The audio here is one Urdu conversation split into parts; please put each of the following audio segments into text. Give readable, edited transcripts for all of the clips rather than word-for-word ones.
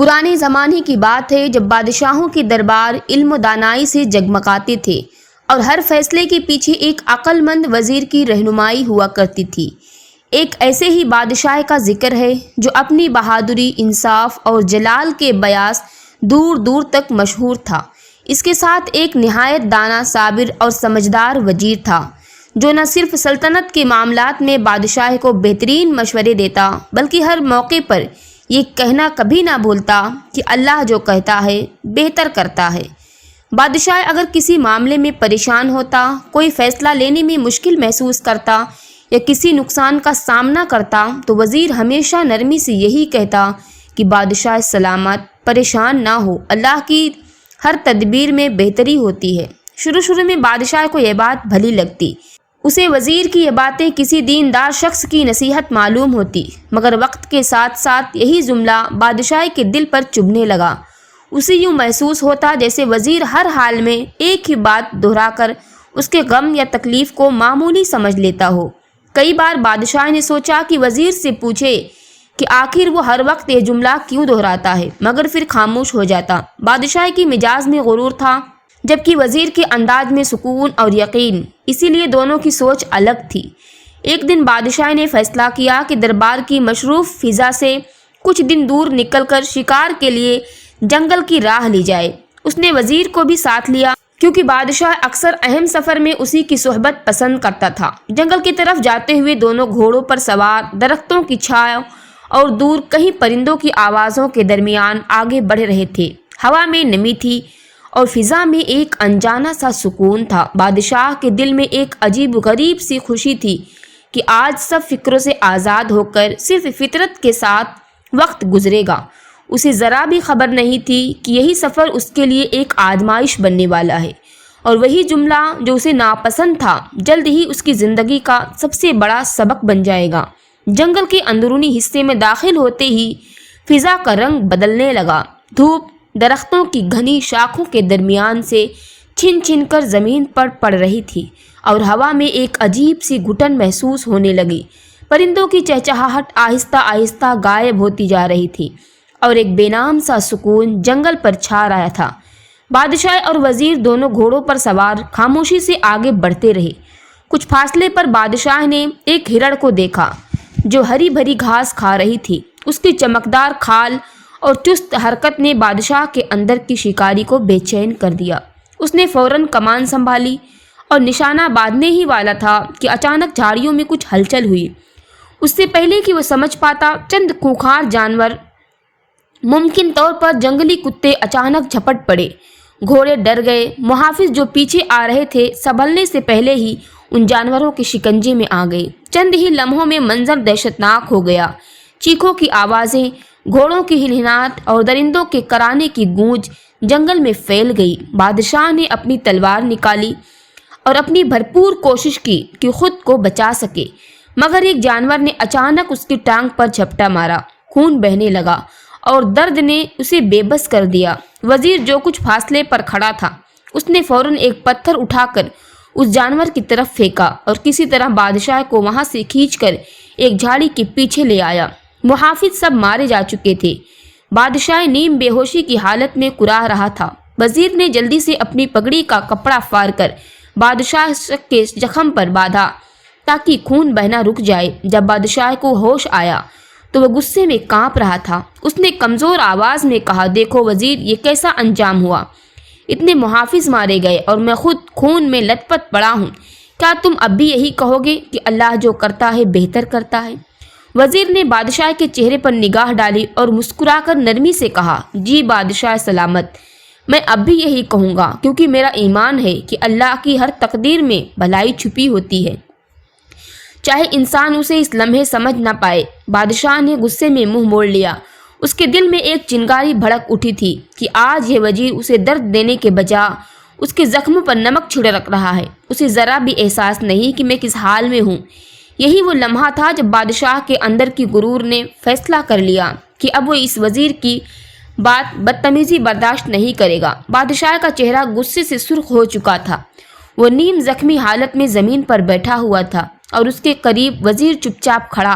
پرانے زمانے کی بات ہے جب بادشاہوں کے دربار علم و دانائی سے جگمگاتے تھے اور ہر فیصلے کے پیچھے ایک عقل مند وزیر کی رہنمائی ہوا کرتی تھی۔ ایک ایسے ہی بادشاہ کا ذکر ہے جو اپنی بہادری، انصاف اور جلال کے باعث دور دور تک مشہور تھا۔ اس کے ساتھ ایک نہایت دانا، صابر اور سمجھدار وزیر تھا جو نہ صرف سلطنت کے معاملات میں بادشاہ کو بہترین مشورے دیتا بلکہ ہر موقع پر یہ کہنا کبھی نہ بھولتا کہ اللہ جو کہتا ہے بہتر کرتا ہے۔ بادشاہ اگر کسی معاملے میں پریشان ہوتا، کوئی فیصلہ لینے میں مشکل محسوس کرتا یا کسی نقصان کا سامنا کرتا تو وزیر ہمیشہ نرمی سے یہی کہتا کہ بادشاہ سلامت، پریشان نہ ہو، اللہ کی ہر تدبیر میں بہتری ہوتی ہے۔ شروع میں بادشاہ کو یہ بات بھلی لگتی، اسے وزیر کی یہ باتیں کسی دیندار شخص کی نصیحت معلوم ہوتی، مگر وقت کے ساتھ ساتھ یہی جملہ بادشاہ کے دل پر چبھنے لگا۔ اسے یوں محسوس ہوتا جیسے وزیر ہر حال میں ایک ہی بات دہرا کر اس کے غم یا تکلیف کو معمولی سمجھ لیتا ہو۔ کئی بار بادشاہ نے سوچا کہ وزیر سے پوچھے کہ آخر وہ ہر وقت یہ جملہ کیوں دہراتا ہے، مگر پھر خاموش ہو جاتا۔ بادشاہ کی مزاج میں غرور تھا جبکہ وزیر کے انداز میں سکون اور یقین، اسی لیے دونوں کی سوچ الگ تھی۔ ایک دن بادشاہ نے فیصلہ کیا کہ دربار کی مصروف فضا سے کچھ دن دور نکل کر شکار کے لیے جنگل کی راہ لی جائے۔ اس نے وزیر کو بھی ساتھ لیا کیونکہ بادشاہ اکثر اہم سفر میں اسی کی صحبت پسند کرتا تھا۔ جنگل کی طرف جاتے ہوئے دونوں گھوڑوں پر سوار درختوں کی چھاؤں اور دور کہیں پرندوں کی آوازوں کے درمیان آگے بڑھ رہے تھے۔ ہوا میں نمی تھی اور فضا میں ایک انجانا سا سکون تھا۔ بادشاہ کے دل میں ایک عجیب غریب سی خوشی تھی کہ آج سب فکروں سے آزاد ہو کر صرف فطرت کے ساتھ وقت گزرے گا۔ اسے ذرا بھی خبر نہیں تھی کہ یہی سفر اس کے لیے ایک آزمائش بننے والا ہے، اور وہی جملہ جو اسے ناپسند تھا جلد ہی اس کی زندگی کا سب سے بڑا سبق بن جائے گا۔ جنگل کے اندرونی حصے میں داخل ہوتے ہی فضا کا رنگ بدلنے لگا۔ دھوپ درختوں کی گھنی شاخوں کے درمیان سے چھن چھن کر زمین پر پڑ رہی تھی اور ہوا میں ایک عجیب سی گھٹن محسوس ہونے لگی۔ پرندوں کی چہچہاہٹ آہستہ آہستہ غائب ہوتی جا رہی تھی اور ایک بے نام سا سکون جنگل پر چھا رہا تھا۔ بادشاہ اور وزیر دونوں گھوڑوں پر سوار خاموشی سے آگے بڑھتے رہے۔ کچھ فاصلے پر بادشاہ نے ایک ہرن کو دیکھا جو ہری بھری گھاس کھا رہی تھی۔ اس کی چمکدار کھال اور چست حرکت نے بادشاہ کے اندر کی شکاری کو بے چین کر دیا۔ اس نے فوراً کمان سنبھالی اور نشانہ باندھنے ہی والا تھا کہ اچانک جھاڑیوں میں کچھ ہلچل ہوئی۔ اس سے پہلے کہ وہ سمجھ پاتا چند خونخوار جانور، ممکن طور پر جنگلی کتے، اچانک جھپٹ پڑے۔ گھوڑے ڈر گئے۔ محافظ جو پیچھے آ رہے تھے سنبھلنے سے پہلے ہی ان جانوروں کے شکنجے میں آ گئے۔ چند ہی لمحوں میں منظر دہشتناک ہو گیا۔ چیخوں کی آوازیں، گھوڑوں کی ہنہناہٹ اور درندوں کے کرانے کی گونج جنگل میں پھیل گئی۔ بادشاہ نے اپنی تلوار نکالی اور اپنی بھرپور کوشش کی کہ خود کو بچا سکے، مگر ایک جانور نے اچانک اس کی ٹانگ پر جھپٹا مارا۔ خون بہنے لگا اور درد نے اسے بے بس کر دیا۔ وزیر جو کچھ فاصلے پر کھڑا تھا اس نے فوراً ایک پتھر اٹھا کر اس جانور کی طرف پھینکا اور کسی طرح بادشاہ کو وہاں سے کھینچ کر ایک جھاڑی کے پیچھے لے آیا۔ محافظ سب مارے جا چکے تھے۔ بادشاہ نیم بے ہوشی کی حالت میں کراہ رہا تھا۔ وزیر نے جلدی سے اپنی پگڑی کا کپڑا پھاڑ کر بادشاہ کے زخم پر باندھا تاکہ خون بہنا رک جائے۔ جب بادشاہ کو ہوش آیا تو وہ غصے میں کانپ رہا تھا۔ اس نے کمزور آواز میں کہا، دیکھو وزیر، یہ کیسا انجام ہوا؟ اتنے محافظ مارے گئے اور میں خود خون میں لت پت پڑا ہوں۔ کیا تم اب بھی یہی کہو گے کہ اللہ جو کرتا ہے بہتر کرتا ہے؟ وزیر نے بادشاہ کے چہرے پر نگاہ ڈالی اور مسکرا کر نرمی سے کہا، جی بادشاہ سلامت، میں اب بھی یہی کہوں گا کیونکہ میرا ایمان ہے کہ اللہ کی ہر تقدیر میں بھلائی چھپی ہوتی ہے، چاہے انسان اسے اس لمحے سمجھ نہ پائے۔ بادشاہ نے غصے میں منہ موڑ لیا۔ اس کے دل میں ایک چنگاری بھڑک اٹھی تھی کہ آج یہ وزیر اسے درد دینے کے بجائے اس کے زخموں پر نمک چھڑک رہا ہے۔ اسے ذرا بھی احساس نہیں کہ میں کس حال میں ہوں۔ یہی وہ لمحہ تھا جب بادشاہ کے اندر کی غرور نے فیصلہ کر لیا کہ اب وہ اس وزیر کی بات بدتمیزی برداشت نہیں کرے گا۔ بادشاہ کا چہرہ غصے سے سرخ ہو چکا تھا۔ وہ نیم زخمی حالت میں زمین پر بیٹھا ہوا تھا اور اس کے قریب وزیر چپ چاپ کھڑا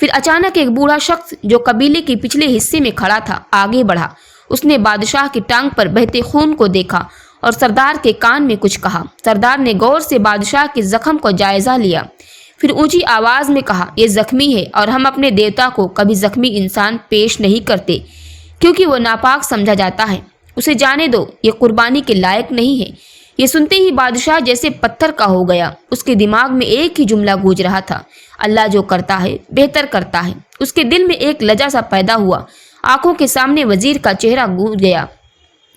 پھر اچانک ایک بوڑھا شخص جو قبیلے کے پچھلے حصے میں کھڑا تھا آگے بڑھا۔ اس نے بادشاہ کی ٹانگ پر بہتے خون کو دیکھا اور سردار کے کان میں کچھ کہا۔ سردار نے غور سے بادشاہ کے زخم کو جائزہ لیا، پھر اونچی آواز میں کہا، یہ زخمی ہے اور ہم اپنے دیوتا کو کبھی زخمی انسان پیش نہیں کرتے کیونکہ وہ ناپاک سمجھا جاتا ہے۔ اسے جانے دو، یہ قربانی کے لائق نہیں ہے۔ یہ سنتے ہی بادشاہ جیسے پتھر کا ہو گیا۔ اس کے دماغ میں ایک ہی جملہ گونج رہا تھا، اللہ جو کرتا ہے بہتر کرتا ہے۔ اس کے دل میں ایک لجا سا پیدا ہوا، آنکھوں کے سامنے وزیر کا چہرہ گونج گیا،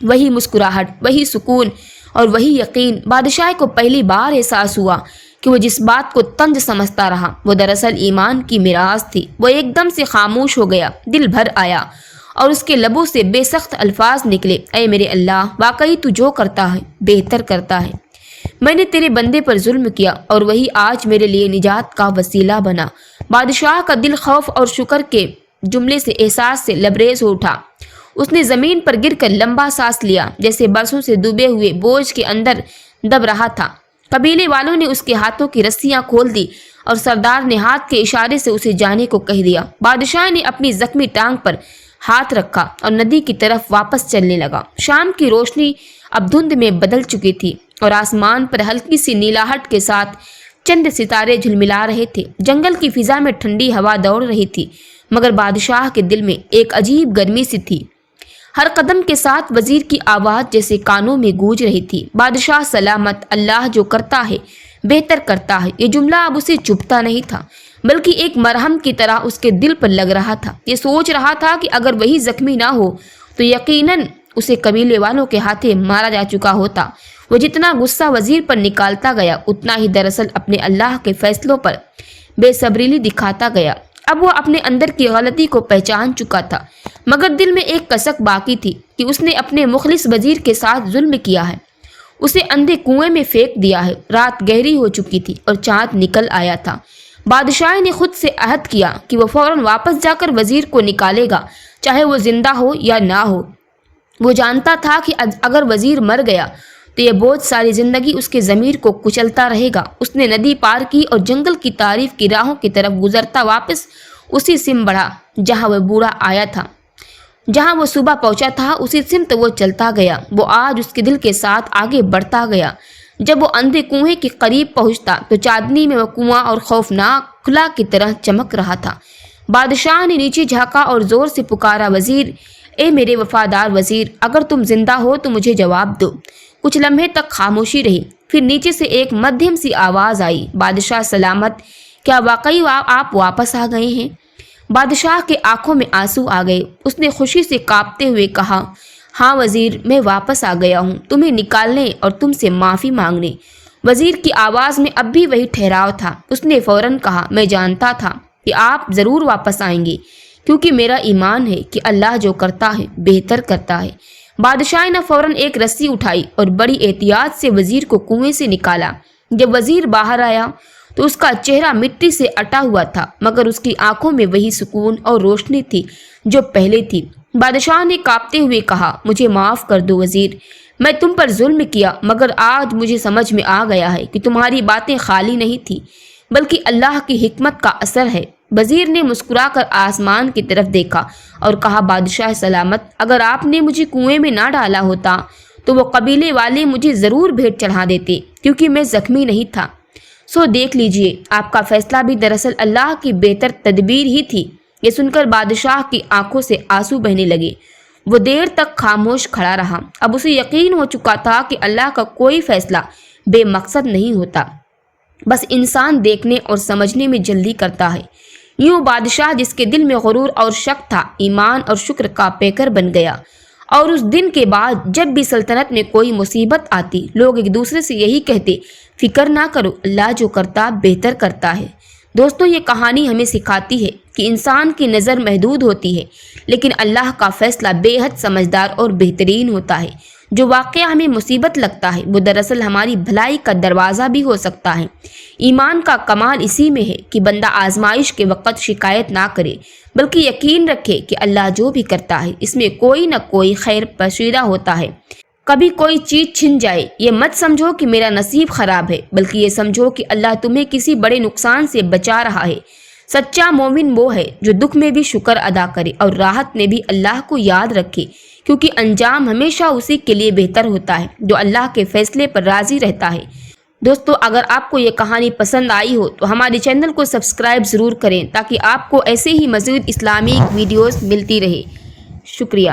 وہی مسکراہٹ، وہی سکون اور وہی یقین۔ بادشاہ کو پہلی بار احساس ہوا کہ وہ جس بات کو طنز سمجھتا رہا وہ دراصل ایمان کی میراث تھی۔ وہ ایک دم سے خاموش ہو گیا، دل بھر آیا اور اس کے لبوں سے بے سخت الفاظ نکلے، اے میرے اللہ، واقعی تو جو کرتا ہے بہتر کرتا ہے۔ میں نے تیرے بندے پر ظلم کیا اور وہی آج میرے لیے نجات کا وسیلہ بنا۔ بادشاہ کا دل خوف اور شکر کے جملے سے احساس سے لبریز ہو اٹھا۔ اس نے زمین پر گر کر لمبا سانس لیا، جیسے برسوں سے ڈوبے ہوئے بوجھ کے اندر دب رہا تھا۔ قبیلے والوں نے اس کے ہاتھوں کی رسیاں کھول دی اور سردار نے ہاتھ کے اشارے سے اسے جانے کو کہہ دیا۔ بادشاہ نے اپنی زخمی ٹانگ پر ہاتھ رکھا اور ندی کی طرف واپس چلنے لگا۔ شام کی روشنی اب دھند میں بدل چکی تھی اور آسمان پر ہلکی سی نیلاہٹ کے ساتھ چند ستارے جھلملا رہے تھے۔ جنگل کی فضا میں ٹھنڈی ہوا دوڑ رہی تھی، مگر بادشاہ کے دل میں ایک عجیب گرمی سی تھی۔ ہر قدم کے ساتھ وزیر کی آواز جیسے کانوں میں گونج رہی تھی، بادشاہ سلامت، اللہ جو کرتا ہے بہتر کرتا ہے۔ یہ جملہ اب اسے چبھتا نہیں تھا بلکہ ایک مرہم کی طرح اس کے دل پر لگ رہا تھا۔ یہ سوچ رہا تھا کہ اگر وہی زخمی نہ ہو تو یقیناً اسے قبیلے والوں کے ہاتھے مارا جا چکا ہوتا۔ وہ جتنا غصہ وزیر پر نکالتا گیا اتنا ہی دراصل اپنے اللہ کے فیصلوں پر بے صبری دکھاتا گیا۔ اب وہ اپنے اندر کی غلطی کو پہچان چکا تھا، مگر دل میں ایک کسک باقی تھی کہ اس نے اپنے مخلص وزیر کے ساتھ ظلم کیا ہے، اسے اندھے کنویں میں پھینک دیا ہے۔ رات گہری ہو چکی تھی اور چاند نکل آیا تھا۔ بادشاہ نے خود سے عہد کیا کہ وہ فوراً واپس جا کر وزیر کو نکالے گا، چاہے وہ زندہ ہو یا نہ ہو۔ وہ جانتا تھا کہ اگر وزیر مر گیا تو یہ بوجھ ساری زندگی اس کے ضمیر کو کچلتا رہے گا۔ اس نے ندی پار کی اور جنگل کی تعریف کی راہوں کی طرف گزرتا واپس اسی سمت بڑھا جہاں وہ بوڑھا آیا تھا۔ جہاں وہ صبح پہنچا تھا اسی سمت وہ چلتا گیا۔ وہ آج اس کے دل کے ساتھ آگے بڑھتا گیا۔ جب وہ اندھے کنویں کے قریب پہنچتا تو چاندنی میں وہ کنواں اور خوفناک کھلا کی طرح چمک رہا تھا۔ بادشاہ نے نیچے جھانکا اور زور سے پکارا، وزیر، اے میرے وفادار وزیر، اگر تم زندہ ہو تو مجھے جواب دو۔ کچھ لمحے تک خاموشی رہی، پھر نیچے سے ایک مدھیم سی آواز آئی، بادشاہ سلامت، کیا واقعی آپ واپس آ گئے ہیں؟ بادشاہ کے آنکھوں میں آنسو آ گئے۔ اس نے خوشی سے کانپتے ہوئے کہا، ہاں وزیر، میں واپس آ گیا ہوں، تمہیں نکالنے اور تم سے معافی مانگنے۔ وزیر کی آواز میں اب بھی وہی ٹھہراؤ تھا۔ اس نے فوراً کہا، میں جانتا تھا کہ آپ ضرور واپس آئیں گے کیونکہ میرا ایمان ہے کہ اللہ جو کرتا ہے بہتر کرتا ہے۔ بادشاہ نے فوراً ایک رسی اٹھائی اور بڑی احتیاط سے وزیر کو کنویں سے نکالا۔ جب وزیر باہر آیا تو اس کا چہرہ مٹی سے اٹا ہوا تھا، مگر اس کی آنکھوں میں وہی سکون اور روشنی تھی جو پہلے تھی۔ بادشاہ نے کانپتے ہوئے کہا، مجھے معاف کر دو وزیر، میں تم پر ظلم کیا، مگر آج مجھے سمجھ میں آ گیا ہے کہ تمہاری باتیں خالی نہیں تھی بلکہ اللہ کی حکمت کا اثر ہے۔ وزیر نے مسکرا کر آسمان کی طرف دیکھا اور کہا، بادشاہ سلامت، اگر آپ نے مجھے کنویں میں نہ ڈالا ہوتا تو وہ قبیلے والے مجھے ضرور بھیٹ چڑھا دیتے کیونکہ میں زخمی نہیں تھا۔ سو دیکھ لیجئے، آپ کا فیصلہ بھی دراصل اللہ کی بہتر تدبیر ہی تھی۔ یہ سن کر بادشاہ کی آنکھوں سے آنسو بہنے لگے۔ وہ دیر تک خاموش کھڑا رہا۔ اب اسے یقین ہو چکا تھا کہ اللہ کا کوئی فیصلہ بے مقصد نہیں ہوتا، بس انسان دیکھنے اور سمجھنے میں جلدی کرتا ہے۔ یوں بادشاہ، جس کے دل میں غرور اور شک تھا، ایمان اور شکر کا پیکر بن گیا، اور اس دن کے بعد جب بھی سلطنت میں کوئی مصیبت آتی لوگ ایک دوسرے سے یہی کہتے، فکر نہ کرو، اللہ جو کرتا بہتر کرتا ہے۔ دوستو، یہ کہانی ہمیں سکھاتی ہے کہ انسان کی نظر محدود ہوتی ہے لیکن اللہ کا فیصلہ بے حد سمجھدار اور بہترین ہوتا ہے۔ جو واقعہ ہمیں مصیبت لگتا ہے وہ دراصل ہماری بھلائی کا دروازہ بھی ہو سکتا ہے۔ ایمان کا کمال اسی میں ہے کہ بندہ آزمائش کے وقت شکایت نہ کرے بلکہ یقین رکھے کہ اللہ جو بھی کرتا ہے اس میں کوئی نہ کوئی خیر پوشیدہ ہوتا ہے۔ کبھی کوئی چیز چھن جائے، یہ مت سمجھو کہ میرا نصیب خراب ہے، بلکہ یہ سمجھو کہ اللہ تمہیں کسی بڑے نقصان سے بچا رہا ہے۔ سچا مومن وہ ہے جو دکھ میں بھی شکر ادا کرے اور راحت میں بھی اللہ کو یاد رکھے، کیونکہ انجام ہمیشہ اسی کے لیے بہتر ہوتا ہے جو اللہ کے فیصلے پر راضی رہتا ہے۔ دوستو، اگر آپ کو یہ کہانی پسند آئی ہو تو ہمارے چینل کو سبسکرائب ضرور کریں تاکہ آپ کو ایسے ہی مزید اسلامک ویڈیوز ملتی رہے۔ شکریہ۔